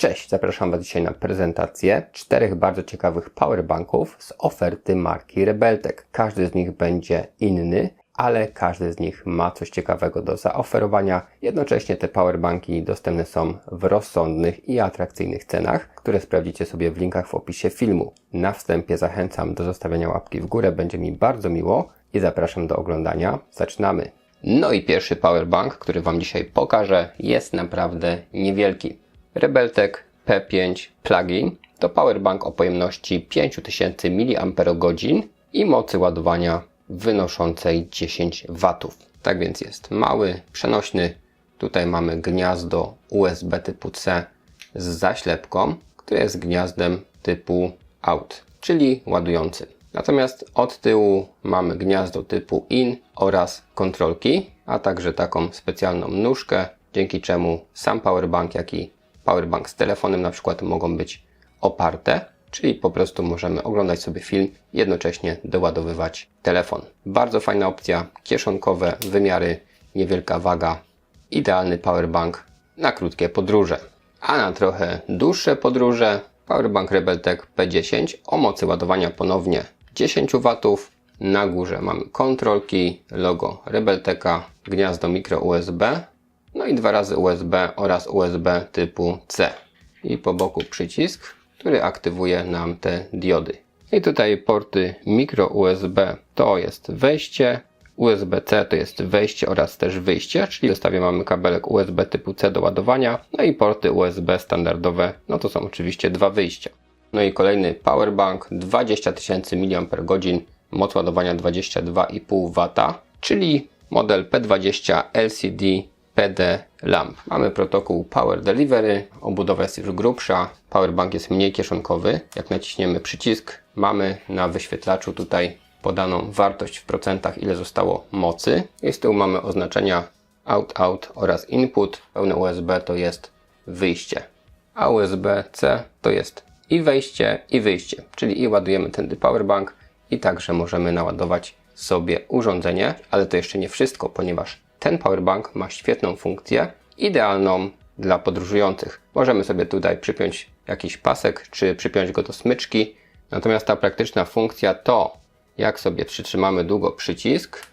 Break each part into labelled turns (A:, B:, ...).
A: Cześć, zapraszam Was dzisiaj na prezentację 4 bardzo ciekawych powerbanków z oferty marki Rebeltec. Każdy z nich będzie inny, ale każdy z nich ma coś ciekawego do zaoferowania. Jednocześnie te powerbanki dostępne są w rozsądnych i atrakcyjnych cenach, które sprawdzicie sobie w linkach w opisie filmu. Na wstępie zachęcam do zostawienia łapki w górę, będzie mi bardzo miło i zapraszam do oglądania. Zaczynamy! No i pierwszy powerbank, który Wam dzisiaj pokażę, jest naprawdę niewielki. Rebeltec P5 Plug-in to powerbank o pojemności 5000 mAh i mocy ładowania wynoszącej 10 W. Tak więc jest mały, przenośny. Tutaj mamy gniazdo USB typu C z zaślepką, które jest gniazdem typu out, czyli ładujący. Natomiast od tyłu mamy gniazdo typu in oraz kontrolki, a także taką specjalną nóżkę, dzięki czemu sam powerbank, jak i powerbank z telefonem na przykład mogą być oparte, czyli po prostu możemy oglądać sobie film, jednocześnie doładowywać telefon. Bardzo fajna opcja, kieszonkowe wymiary, niewielka waga, idealny powerbank na krótkie podróże. A na trochę dłuższe podróże powerbank Rebeltec P10 o mocy ładowania ponownie 10 W. Na górze mamy kontrolki, logo Rebelteca, gniazdo micro USB, no i 2 razy USB oraz USB typu C. I po boku przycisk, który aktywuje nam te diody. I tutaj porty micro USB to jest wejście, USB-C to jest wejście oraz też wyjście, czyli w zestawie mamy kabelek USB typu C do ładowania, no i porty USB standardowe, no to są oczywiście 2 wyjścia. No i kolejny powerbank 20 000 mAh, moc ładowania 22,5 W, czyli model P20 LCD PD lamp. Mamy protokół Power Delivery, obudowa jest już grubsza, powerbank jest mniej kieszonkowy. Jak naciśniemy przycisk, mamy na wyświetlaczu tutaj podaną wartość w procentach, ile zostało mocy. I z tyłu mamy oznaczenia out oraz input. Pełne USB to jest wyjście, a USB-C to jest i wejście, i wyjście, czyli i ładujemy tędy powerbank i także możemy naładować sobie urządzenie, ale to jeszcze nie wszystko, ponieważ ten powerbank ma świetną funkcję, idealną dla podróżujących. Możemy sobie tutaj przypiąć jakiś pasek, czy przypiąć go do smyczki. Natomiast ta praktyczna funkcja to, jak sobie przytrzymamy długo przycisk,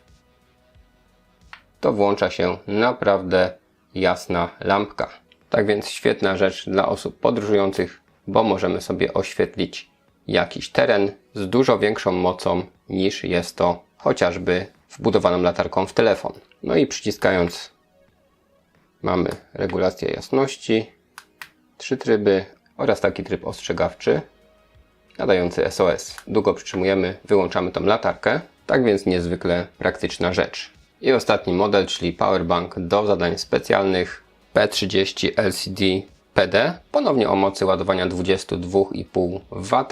A: to włącza się naprawdę jasna lampka. Tak więc świetna rzecz dla osób podróżujących, bo możemy sobie oświetlić jakiś teren z dużo większą mocą niż jest to chociażby wbudowaną latarką w telefon. No i przyciskając mamy regulację jasności, 3 tryby oraz taki tryb ostrzegawczy nadający SOS. Długo przytrzymujemy, wyłączamy tą latarkę, tak więc niezwykle praktyczna rzecz. I ostatni model, czyli powerbank do zadań specjalnych P30 LCD PD, ponownie o mocy ładowania 22,5 W,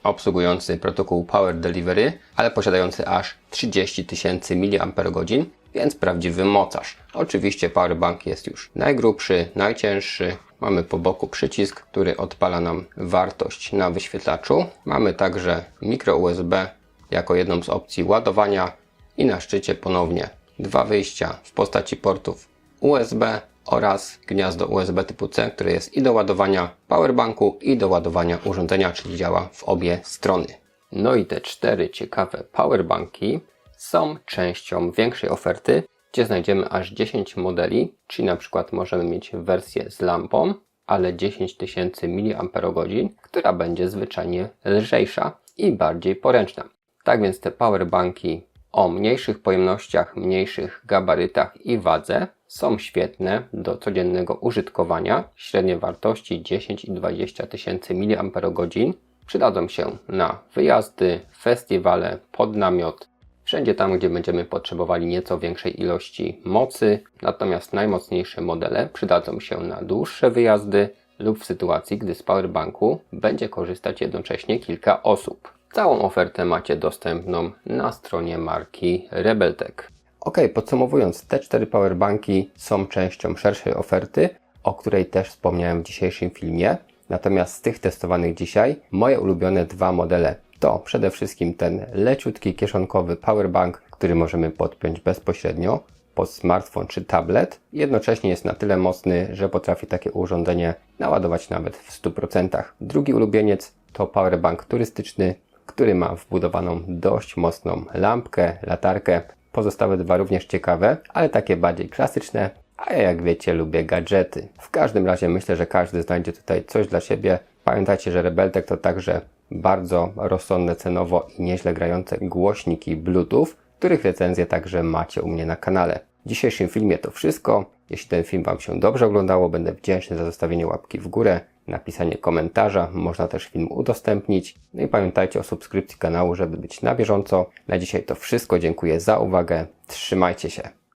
A: obsługujący protokół Power Delivery, ale posiadający aż 30 000 mAh, więc prawdziwy mocarz. Oczywiście powerbank jest już najgrubszy, najcięższy. Mamy po boku przycisk, który odpala nam wartość na wyświetlaczu. Mamy także micro USB jako jedną z opcji ładowania i na szczycie ponownie 2 wyjścia w postaci portów USB oraz gniazdo USB typu C, które jest i do ładowania powerbanku, i do ładowania urządzenia, czyli działa w obie strony. No i te 4 ciekawe powerbanki są częścią większej oferty, gdzie znajdziemy aż 10 modeli, czyli na przykład możemy mieć wersję z lampą, ale 10 000 mAh, która będzie zwyczajnie lżejsza i bardziej poręczna. Tak więc te powerbanki o mniejszych pojemnościach, mniejszych gabarytach i wadze są świetne do codziennego użytkowania. Średnie wartości 10 i 20 000 mAh przydadzą się na wyjazdy, festiwale, pod namiot, wszędzie tam, gdzie będziemy potrzebowali nieco większej ilości mocy. Natomiast najmocniejsze modele przydadzą się na dłuższe wyjazdy lub w sytuacji, gdy z powerbanku będzie korzystać jednocześnie kilka osób. Całą ofertę macie dostępną na stronie marki Rebeltec. Ok, podsumowując, te 4 powerbanki są częścią szerszej oferty, o której też wspomniałem w dzisiejszym filmie. Natomiast z tych testowanych dzisiaj, moje ulubione 2 modele to przede wszystkim ten leciutki kieszonkowy powerbank, który możemy podpiąć bezpośrednio pod smartfon czy tablet. Jednocześnie jest na tyle mocny, że potrafi takie urządzenie naładować nawet w 100%. Drugi ulubieniec to powerbank turystyczny, który ma wbudowaną dość mocną lampkę, latarkę. Pozostałe dwa również ciekawe, ale takie bardziej klasyczne, a ja, jak wiecie, lubię gadżety. W każdym razie myślę, że każdy znajdzie tutaj coś dla siebie. Pamiętajcie, że Rebeltec to także bardzo rozsądne cenowo i nieźle grające głośniki Bluetooth, których recenzję także macie u mnie na kanale. W dzisiejszym filmie to wszystko. Jeśli ten film Wam się dobrze oglądało, będę wdzięczny za zostawienie łapki w górę, napisanie komentarza, można też film udostępnić. No i pamiętajcie o subskrypcji kanału, żeby być na bieżąco. Na dzisiaj to wszystko, dziękuję za uwagę, trzymajcie się.